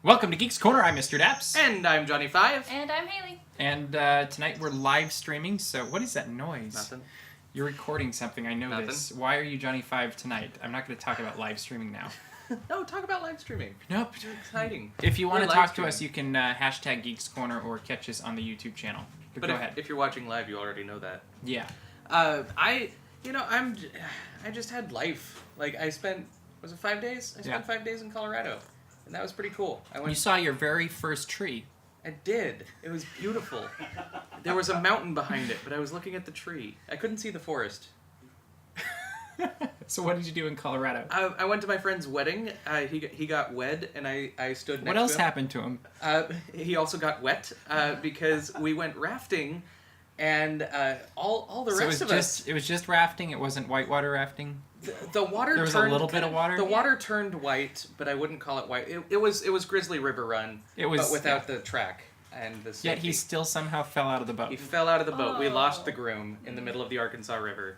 Welcome to Geeks Corner. I'm Mr. DAPs. And I'm Johnny 5. And I'm Hayley. And tonight we're live streaming, so what is that noise? Nothing. You're recording something, I know Nothing. this. Why are you Johnny 5 tonight? I'm not going to talk about live streaming now. No, talk about live streaming. Nope. It's exciting. If you want We're to live talk to us, you can hashtag Geeks Corner or catch us on the YouTube channel. But go ahead. If you're watching live, you already know that. Yeah. I just had life. Like, was it 5 days? I spent 5 days in Colorado. And that was pretty cool. You saw your very first tree. I did. It was beautiful. There was a mountain behind it, but I was looking at the tree. I couldn't see the forest. So what did you do in Colorado? I went to my friend's wedding. He got wed, and I stood next to him. What else happened to him? He also got wet because we went rafting, and all the rest of us. It was just rafting. It wasn't whitewater rafting. The water. There was a little bit of water. The water turned white, but I wouldn't call it white. It was Grizzly River Run. It was, but without the track and the. Safety. Yet he still somehow fell out of the boat. He fell out of the boat. We lost the groom in the middle of the Arkansas River.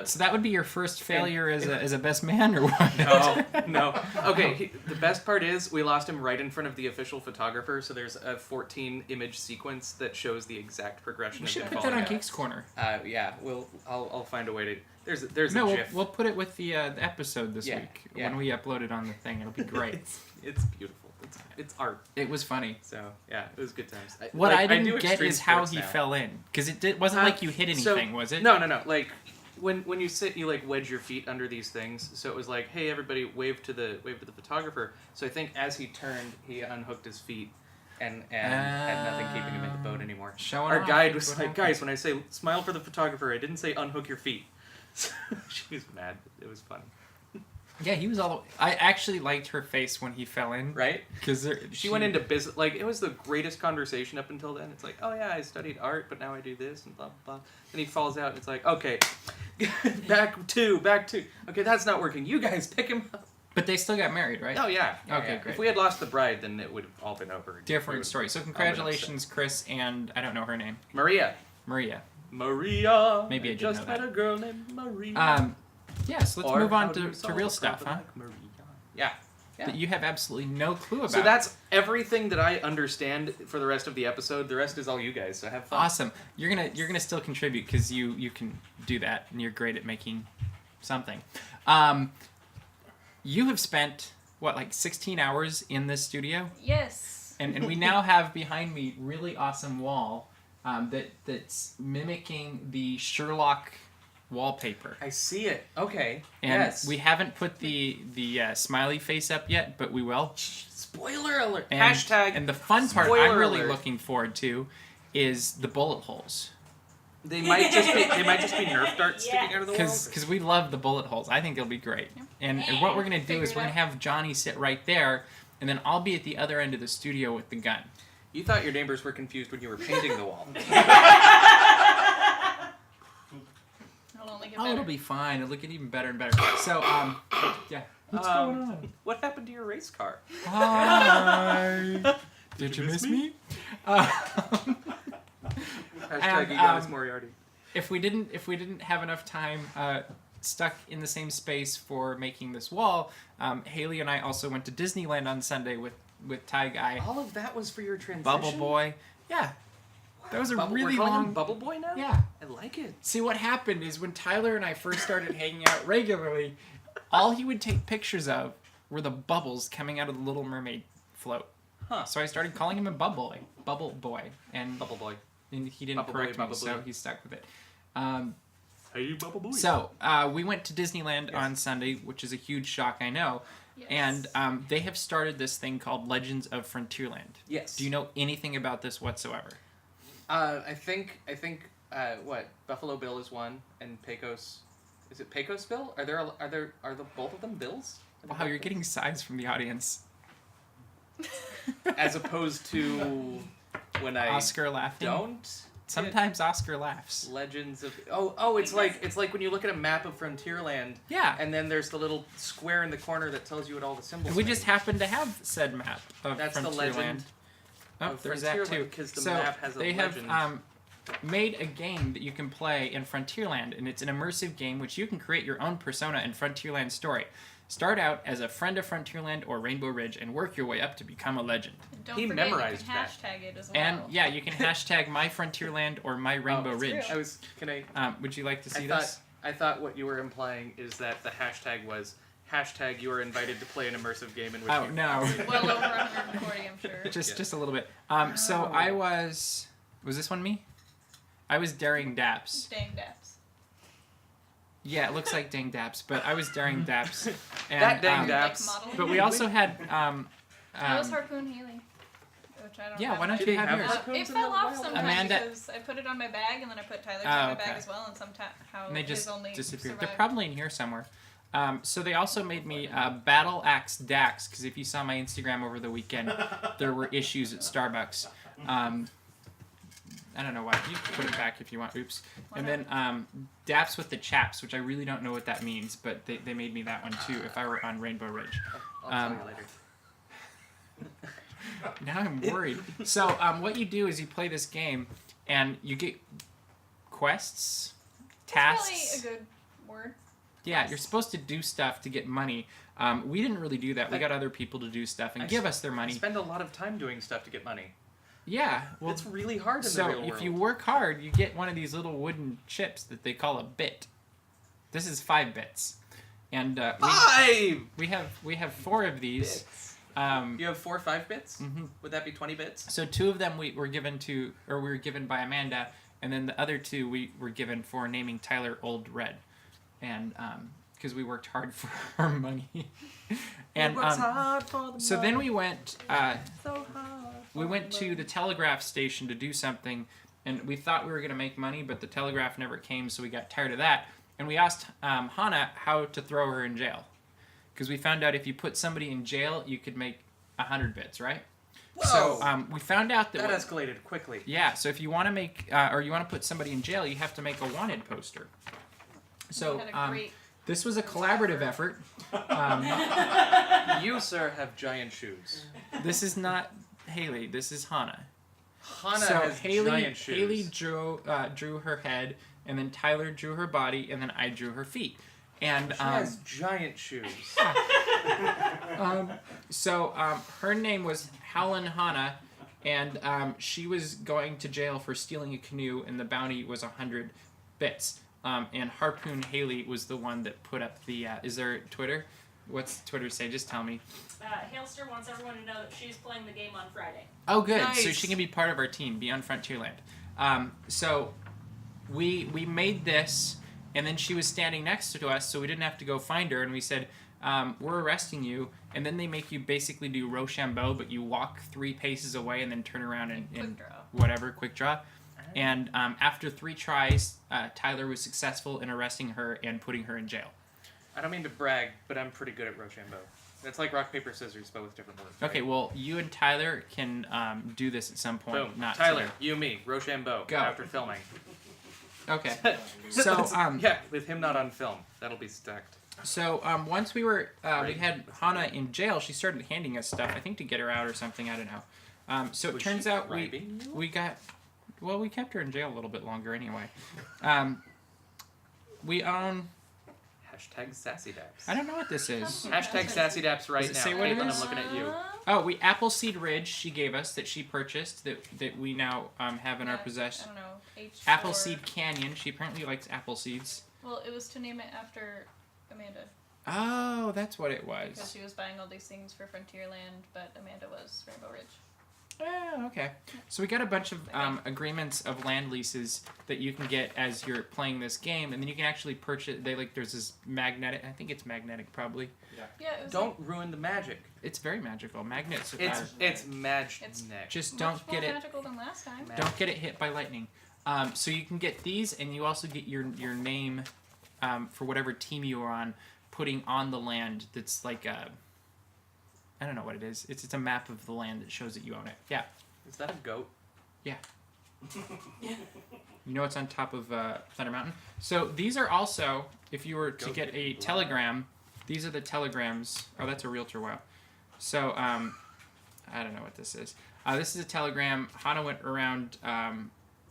So that would be your first failure as a best man, or what? No. Okay, the best part is we lost him right in front of the official photographer, so there's a 14-image sequence that shows the exact progression of him falling. We should put that on Geeks Corner. Yeah, I'll find a way to... There's a GIF. We'll put it with the episode this week. Yeah. When we upload it on the thing. It'll be great. It's beautiful. It's art. It was funny. So, yeah, it was good times. What I didn't get is how he fell in. Because it wasn't like you hit anything, was it? No. Like... When you sit, you like wedge your feet under these things. So it was like, hey, everybody, wave to the photographer. So I think as he turned, he unhooked his feet and had nothing keeping him in the boat anymore. Our guide was like, guys, when I say smile for the photographer, I didn't say unhook your feet. So she was mad. It was funny. Yeah, he was all. I actually liked her face when he fell in. Right? Because she went into business. Like, it was the greatest conversation up until then. It's like, oh yeah, I studied art, but now I do this and blah blah blah. And he falls out. And it's like, okay, back two. Okay, that's not working. You guys pick him up. But they still got married, right? Oh yeah. Okay, great. If we had lost the bride, then it would have all been over. Different story. So congratulations, Chris, and I don't know her name. Maria. Maybe I didn't just know that. met a girl named Maria. Yeah, so let's move on to real stuff, huh? Like Maria. Yeah. That you have absolutely no clue about. So that's everything that I understand for the rest of the episode. The rest is all you guys, so have fun. Awesome. You're gonna still contribute because you can do that and you're great at making something. You have spent like 16 hours in this studio? Yes. And we now have behind me really awesome wall that's mimicking the Sherlock wallpaper. I see it. Okay. And yes. we haven't put the smiley face up yet, but we will. Spoiler alert. And, Hashtag. And the fun part I'm really looking forward to is the bullet holes. They might just be Nerf darts sticking out of the wall. Because we love the bullet holes. I think it'll be great. And what we're gonna do is we're gonna have Johnny sit right there, and then I'll be at the other end of the studio with the gun. You thought your neighbors were confused when you were painting the wall. It'll be fine. It'll look even better and better. So, yeah. What's going on? What happened to your race car? Hi. Did you miss me? Hashtag Egonis Moriarty. If we didn't have enough time stuck in the same space for making this wall, Hayley and I also went to Disneyland on Sunday with Ty Guy. All of that was for your transition? Bubble Boy. Yeah. That was a really we're calling long... him Bubble Boy now? Yeah. I like it. See, what happened is when Tyler and I first started hanging out regularly, all he would take pictures of were the bubbles coming out of the Little Mermaid float. Huh. So I started calling him a Bubble Boy. And Bubble Boy. And he didn't correct me, so he stuck with it. Hey, Bubble Boy. So, we went to Disneyland on Sunday, which is a huge shock, I know. Yes. And they have started this thing called Legends of Frontierland. Yes. Do you know anything about this whatsoever? I think Buffalo Bill is one, and Pecos. Is it Pecos Bill? Are the both of them Bills? Wow, you're getting sighs from the audience. As opposed to when I Oscar laughing. Don't. Sometimes Oscar laughs. Legends of it's like when you look at a map of Frontierland. Yeah. And then there's the little square in the corner that tells you what all the symbols. And we just happen to have said map of That's Frontierland. The legend. Oh, there's that too. Because the map has a legend. They have made a game that you can play in Frontierland, and it's an immersive game which you can create your own persona and Frontierland story. Start out as a friend of Frontierland or Rainbow Ridge and work your way up to become a legend. And don't He forget, memorized you can that. hashtag it as well. And yeah, you can hashtag my Frontierland or my Rainbow that's Ridge. true. Can I? Would you like to see I this? thought what you were implying is that the hashtag was hashtag you are invited to play an immersive game in which Oh you no. Well over 140, I'm sure. Just a little bit. So I was this one me? I was daring DAPs. Dang daps. Yeah, it looks like dang DAPs, but I was daring DAPs. And, That dang Like daps. modeling. But we also had That was Harpoon Hayley. Which I don't yeah, have why don't Did you he have have yours? one? It Harpoons in fell the off wild? sometimes Amanda- because I put it on my bag and then I put Tyler's Oh, on my okay. bag as well, and sometimes how And they his just only disappeared. survived. They're probably in here somewhere. So they also made me Battle Axe Dax, because if you saw my Instagram over the weekend, there were issues at Starbucks. I don't know why. You can put it back if you want. Oops. And then Daps with the Chaps, which I really don't know what that means, but they made me that one too if I were on Rainbow Ridge. I'll tell you later. Now I'm worried. So what you do is you play this game, and you get quests, tasks. That's probably a good word. Yeah, you're supposed to do stuff to get money. We didn't really do that. We got other people to do stuff and give us their I money. spend a lot of time doing stuff to get money. Yeah, well, It's really hard in the so real if world. you work hard, you get one of these little wooden chips that they call a bit. This is 5 bits, and Five! we have 4 of these. You have 4 5 bits? Mhm. Would that be 20 bits? So 2 of them we were given by Amanda, and then the other 2 we were given for naming Tyler Old Red, and because we worked hard for our money. And so then we went. We went to the telegraph station to do something, and we thought we were going to make money, but the telegraph never came, so we got tired of that. And we asked Hannah how to throw her in jail, because we found out if you put somebody in jail, you could make 100 bits, right? Whoa! So we found out that. That escalated quickly. Yeah, so if you want to make, or you want to put somebody in jail, you have to make a wanted poster. So We had a great this was a collaborative effort. You, sir, have giant shoes. This is not Hayley. This is Hannah. Hannah So has giant shoes. Hayley drew her head, and then Tyler drew her body, and then I drew her feet. And She has giant shoes. so her name was Helen Hannah, and she was going to jail for stealing a canoe, and the bounty was 100 bits. And Harpoon Hayley was the one that put up the. Is there Twitter? What's Twitter say? Just tell me. Hailster wants everyone to know that she's playing the game on Friday. Oh, good. So Nice. she can be part of our team, be on Frontierland. So we made this, and then she was standing next to us, so we didn't have to go find her. And we said, "We're arresting you." And then they make you basically do Rochambeau, but you walk 3 paces away and then turn around and quick draw. whatever, quick draw. And after 3 tries, Tyler was successful in arresting her and putting her in jail. I don't mean to brag, but I'm pretty good at Rochambeau. It's like rock, paper, scissors, but with different words. Right? Okay, well, you and Tyler can do this at some point. Boom. Not Tyler, today. you, me, Rochambeau. Go. After filming. Okay. So yeah, with him not on film, that'll be stacked. So once we had Hannah in jail, she started handing us stuff. I think to get her out or something. I don't know. So it Was turns she out bribing you? we kept her in jail a little bit longer anyway. We own. Hashtag sassy daps. I don't know what this is. Hashtag sassy daps right Does it now. say what it Caitlin, is? I'm looking at you. Oh, Appleseed Ridge. She gave us that she purchased that we now have in our I possession. don't know. H4. Appleseed Canyon. She apparently likes apple seeds. Well, it was to name it after Amanda Oh, that's what it because was. she was buying all these things for Frontierland, but Amanda was Rainbow Ridge. Oh, okay. So we got a bunch of agreements of land leases that you can get as you're playing this game, and then you can actually purchase. There's this magnetic. I think it's magnetic, probably. Yeah, it was Don't ruin the magic. It's very magical. Magnets. It's magic. Just much don't more get it. magical than last time. Don't get it hit by lightning. So you can get these, and you also get your name for whatever team you are on, putting on the land. That's like a. I don't know what it is. It's a map of the land that shows that you own it. Yeah. Is that a goat? You know it's on top of Thunder Mountain. So these are also, if you were to get a telegram, these are the telegrams. Oh, that's a realtor. Wow. So I don't know what this is. This is a telegram. Hannah went around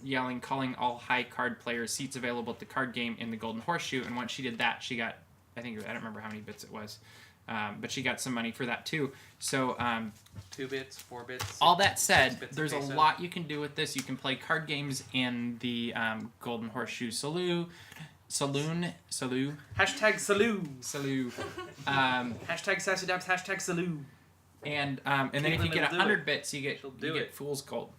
yelling, calling all high card players seats available at the card game in the Golden Horseshoe. And once she did that, she got, I don't remember how many bits it was. But she got some money for that too. So 2 bits, 4 bits. all that said, 6 bits there's a peso. lot you can do with this. You can play card games in the Golden Horseshoe Saloon. Hashtag saloon. Hashtag sassy daps. Hashtag saloon. And then if you Caitlin get will do 100 it. bits, you She'll get do it. fool's gold.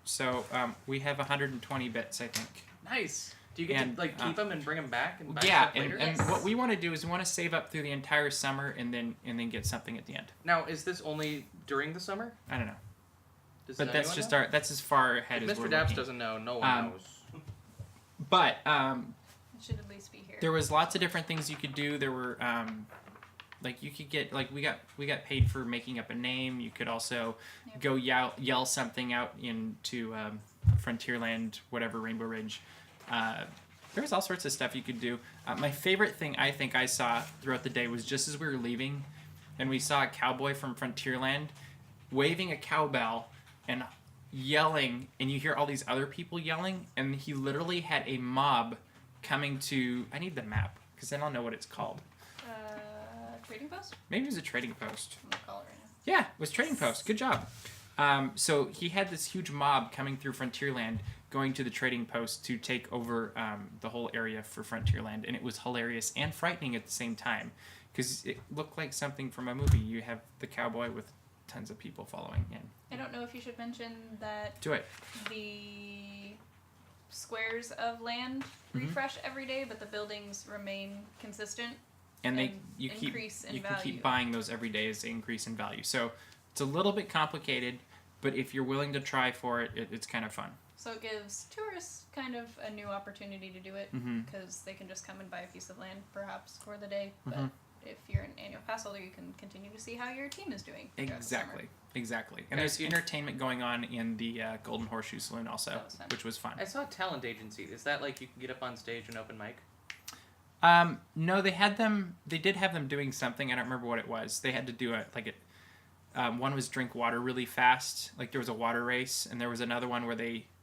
So we have 120 bits, I think. Nice. Do you get And, to like keep them and bring them back and buy Yeah, stuff later? and Yes. what we want to do is we want to save up through the entire summer and then get something at the end. Now, is this only during the summer? I don't know, Does but that's anyone just know? that's as far ahead If as we're Mr. Daps looking. doesn't know, no one knows. But It should at least be here. there was lots of different things you could do. There were like you could get like we got paid for making up a name. You could also Yep. go yell something out into Frontierland, whatever, Rainbow Ridge. There was all sorts of stuff you could do. My favorite thing I think I saw throughout the day was just as we were leaving, and we saw a cowboy from Frontierland waving a cowbell and yelling, and you hear all these other people yelling, and he literally had a mob coming to. I need the map because I don't know what it's called. Trading post? Maybe it was a trading post. I'm gonna call it right now. Yeah, it was trading post. Good job. So he had this huge mob coming through Frontierland, going to the trading post to take over the whole area for Frontierland, and it was hilarious and frightening at the same time because it looked like something from a movie. You have the cowboy with tons of people following him. I don't know if you should mention that Do it. the squares of land Mhm. refresh every day, but the buildings remain consistent. And And you increase in you can value. keep buying those every day as they increase in value. So it's a little bit complicated, but if you're willing to try for it, it's kind of fun. So it gives tourists kind of a new opportunity to do it Mhm. because they can just come and buy a piece of land perhaps for the day. But Mhm. if you're an annual pass holder, you can continue to see how your team is doing. throughout the summer. Exactly. And Yeah, there's you- entertainment going on in the Golden Horseshoe Saloon also, That was fun. which was fun. I saw a talent agency. Is that like you can get up on stage and open mic? No, they did have them doing something. I don't remember what it was. They had to do one was drink water really fast. Like there was a water race, and there was another one where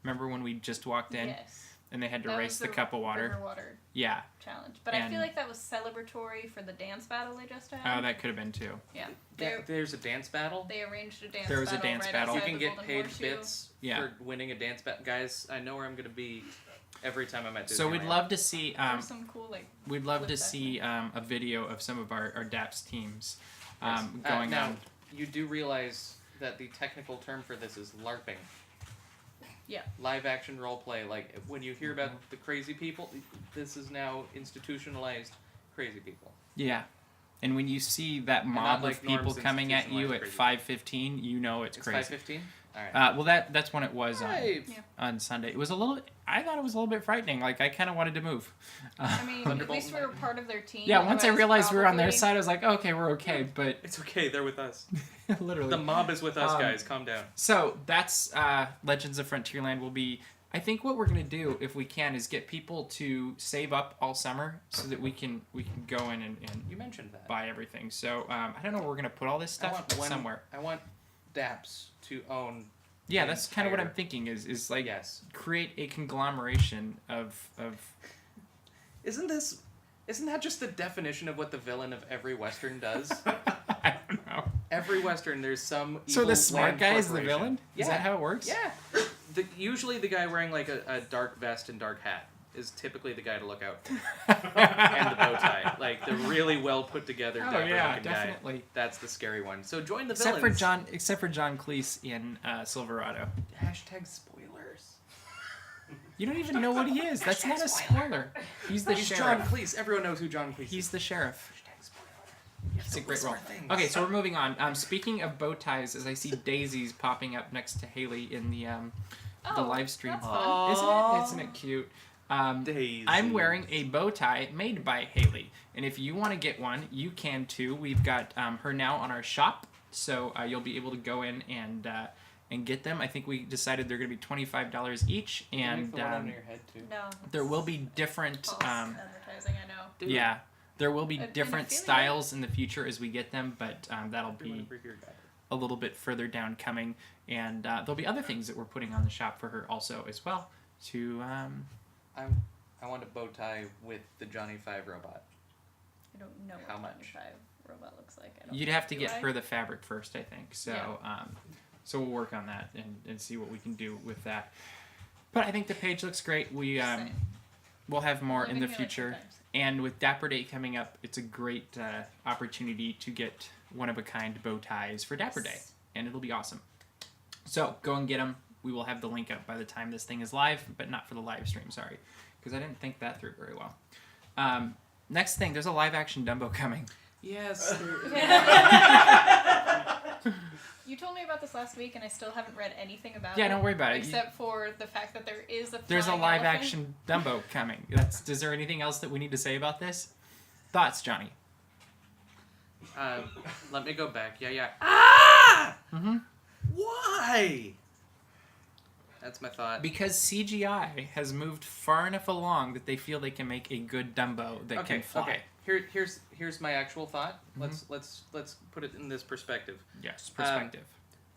remember when we just walked in Yes. and they had to That race was the cup of water. River water Yeah. challenge. But I And- feel like that was celebratory for the dance battle they just had. Oh, that could have been too. Yeah. There's a dance battle. They arranged a dance There was a battle dance right battle. You outside can the get Golden paid Horseshoe. bits Yeah. for winning a dance battle. Guys, I know where I'm gonna be every time I'm at Disneyland. So we'd love to see There's some cool we'd love to flip see a video of some of our DAPs teams Yes. going now, on. You do realize that the technical term for this is LARPing. Yeah. Live action role play. Like when you hear about the crazy people, this is now institutionalized crazy people. Yeah. And when you see that not mob like of people Norm's coming at you at institutionalized 5:15, you know it's It's crazy. 5:15. All right. Well, that's when it was Hey, Yeah. on Sunday. It was I thought it was a little bit frightening. Like I kind of wanted to move. I mean, at Thunderbolt least we were part of their team. Yeah, once I otherwise realized we were on their probably- side, I was like, okay, we're okay. But It's okay. They're with us. literally, The mob is with us, Um, guys. Calm down. So that's Legends of Frontierland will be. I think what we're gonna do, if we can, is get people to save up all summer so that we can go in and You mentioned that. buy everything. So I don't know where we're gonna put all this I stuff, want but one- somewhere. I want DAPs to own. Yeah, the that's kind of what I'm entire- thinking. Is like Yes. create a conglomeration of. Isn't that just the definition of what the villain of every Western does? I don't know. Every Western, there's some. So evil the smart land guy is the corporation. villain? Yeah. Is that how it works? Yeah. Usually the guy wearing like a dark vest and dark hat is typically the guy to look out for. And the bow tie. Like the really well put together Oh dapper yeah, looking guy. definitely. That's the scary one. So join the Except villains. for John Cleese in Silverado. Hashtag spoilers. You don't even know what he is. That's not a spoiler. He's the He's sheriff. John Cleese. Everyone knows who John Cleese is. He's the sheriff. Hashtag spoiler. It's a great role. Things. Okay, so we're moving on. Speaking of bow ties, as I see daisies popping up next to Hayley in the Oh, live stream. that's Aw. fun. Isn't it cute? Daisy. I'm wearing a bow tie made by Hayley, and if you want to get one, you can too. We've got her now on our shop, so you'll be able to go in and get them. I think we decided they're going to be $25 each, Can you and make the one on your head too. No. there will be different. False advertising, I know. Dude, Yeah, there will be An different affiliate. styles in the future as we get them, but that'll everyone be over here got it. a little bit further down coming, and there'll be other things that we're putting on the shop for her also as well. To I want a bow tie with the Johnny 5 robot. I don't know How what much? 25 robot looks like. I don't You'd know. have to Do get I? her the fabric first, I think. So, Yeah. so we'll work on that and see what we can do with that. But I think the page looks great. Same. We'll have more Living in the here like future. sometimes. And with Dapper Day coming up, it's a great opportunity to get one-of-a-kind bow ties for Dapper Day. Yes. And it'll be awesome. So go and get them. We will have the link up by the time this thing is live, but not for the live stream, sorry. Because I didn't think that through very well. Next thing, there's a live-action Dumbo coming. Yes. You told me about this last week, and I still haven't read anything about it. Yeah, don't worry about it. Except for the fact that there is a There's a flying live-action Dumbo coming. Is there anything else that we need to say about this? Thoughts, Johnny? Let me go back. Yeah. Mm-hmm. Why? That's my thought. Because CGI has moved far enough along that they feel they can make a good Dumbo that can fly. Okay. Here's my actual thought. Let's put it in this perspective. Yes, perspective.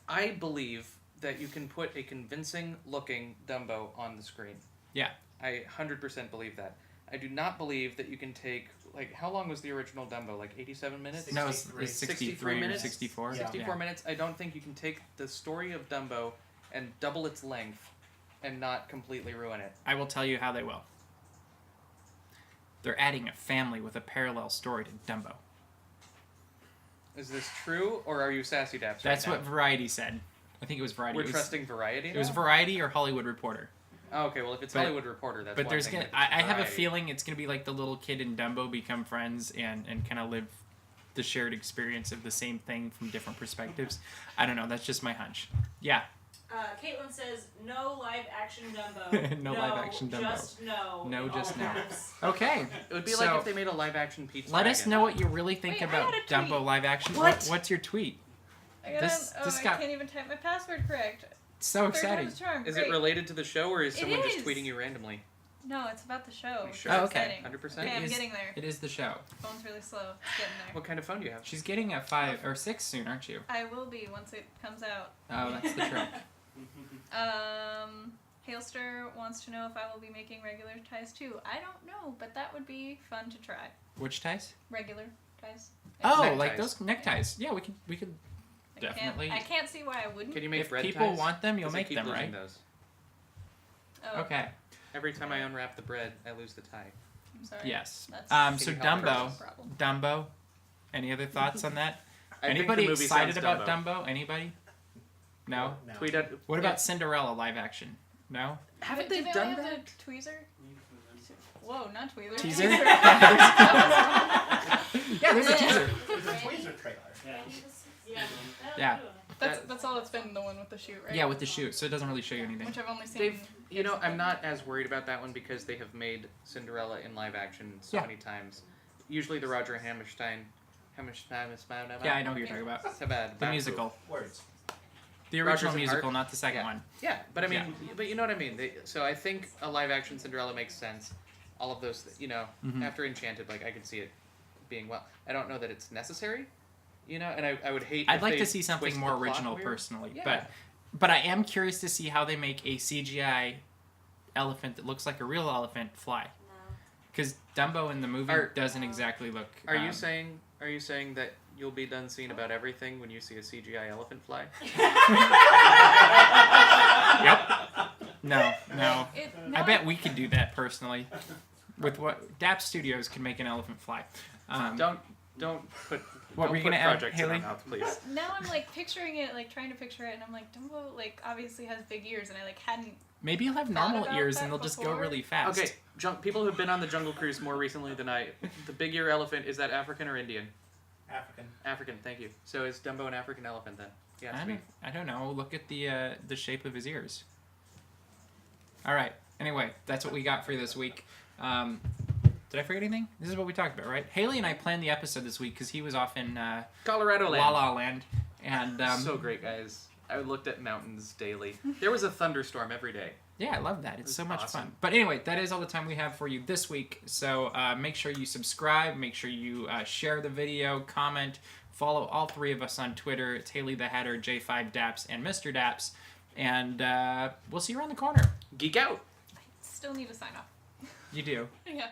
I believe that you can put a convincing looking Dumbo on the screen. Yeah. I 100% believe that. I do not believe that you can take, like, how long was the original Dumbo? Like 87 minutes? No, it's 63 or minutes? 64. Yeah. 64 minutes. I don't think you can take the story of Dumbo and double its length and not completely ruin it. I will tell you how they will. They're adding a family with a parallel story to Dumbo. Is this true, or are you sassy daps? That's right what Variety said. I think it was Variety. We're it was, trusting Variety. It was now? Variety or Hollywood Reporter. Oh, okay. Well, if it's But- Hollywood Reporter, that's. But one there's thing, gonna. but if it's I have a Variety- feeling it's gonna be like the little kid and Dumbo become friends and kind of live the shared experience of the same thing from different perspectives. I don't know. That's just my hunch. Yeah. Caitlin says no live action Dumbo. No live action Dumbo. Just no. No, in just all no. caps. Okay. It would be So- like if they made a live action Pete's Let us Dragon. know what you really think Wait, I about had a tweet. Dumbo live action. What? What's your tweet? I gotta, This I got- can't even type my password correct. So Third exciting. time's a charm. Is Great. it related to the show, or is It someone just is. tweeting you randomly? No, it's about the show. You sure? Oh, It's okay. exciting. 100%? Okay, I'm It is- getting there. It is the show. Phone's really slow. It's getting there. What kind of phone do you have? She's getting a 5 or 6 soon, aren't you? I will be once it comes out. Oh, that's the trick. Hailster wants to know if I will be making regular ties too. I don't know, but that would be fun to try. Which ties? Regular ties. Oh, Neckties. like those neckties. Yeah, we could I definitely. I can't see why I wouldn't. Can you make If red people ties? want them, you'll 'Cause I make keep them, losing right? Those. Oh, Okay. Every time I unwrap the bread, I lose the tie. I'm sorry. Yes. That's So Can you help her? Dumbo. problem. Dumbo. Any other thoughts on that? I think Anybody the movie excited sounds about Dumbo. Dumbo? Anybody? No. No. Tweet at, What about Cinderella live action? No. Haven't Did they they done only have that? the tweezer? Whoa, not tweezer. Teaser? That Yeah, there's a teaser. It's a Tweezer trailer. Yeah. Yeah. that's all it's been, the one with the shoot, right? Yeah, with the shoot, so it doesn't really show you anything. Which I've only seen. They've, you know, I'm not as worried about that one because they have made Cinderella in live action so Yeah. many times. Usually the Roger Hammerstein. Yeah, I know what you're talking about. The musical. Words. The Rogers original and musical, Hart? not the second Yeah. one. Yeah, but I mean, but you know what I mean. So I think a live action Cinderella makes sense. All of those, you know, Mhm. after Enchanted, like I could see it being well. I don't know that it's necessary, you know, and I would hate. I'd if like they to see something twist more the plot original weird. personally, Yeah. but I am curious to see how they make a CGI elephant that looks like a real elephant fly. Because Dumbo in the movie doesn't exactly look. Are you saying that you'll be done seeing about everything when you see a CGI elephant fly? Yep. No. No, I bet we could do that personally. With what DAP Studios can make an elephant fly. Don't put. What don't were you put gonna add, projects in Haley? my mouth, please. Now I'm like picturing it, like trying to picture it, and I'm like, Dumbo, like obviously has big ears, and I like hadn't. Maybe you'll have Thought normal about ears that and they'll just go before. really fast. Okay, people who've been on the Jungle Cruise more recently than I. The big ear elephant, is that African or Indian? African. African, thank you. So is Dumbo an African elephant then? Yeah, sweet. I don't know. Look at the shape of his ears. All right. Anyway, that's what we got for you this week. Did I forget anything? This is what we talked about, right? Haley and I planned the episode this week because he was off in Colorado La land. La Land, and So great, guys. I looked at mountains daily. There was a thunderstorm every day. yeah, I love that. It's It's so much awesome. fun. But anyway, that is all the time we have for you this week. So make sure you subscribe. Make sure you share the video, comment, follow all three of us on Twitter. It's Hayley the Hatter, J5DAPs, and Mr. DAPs. And we'll see you around the corner. Geek out! I still need to sign off. You do. Yeah.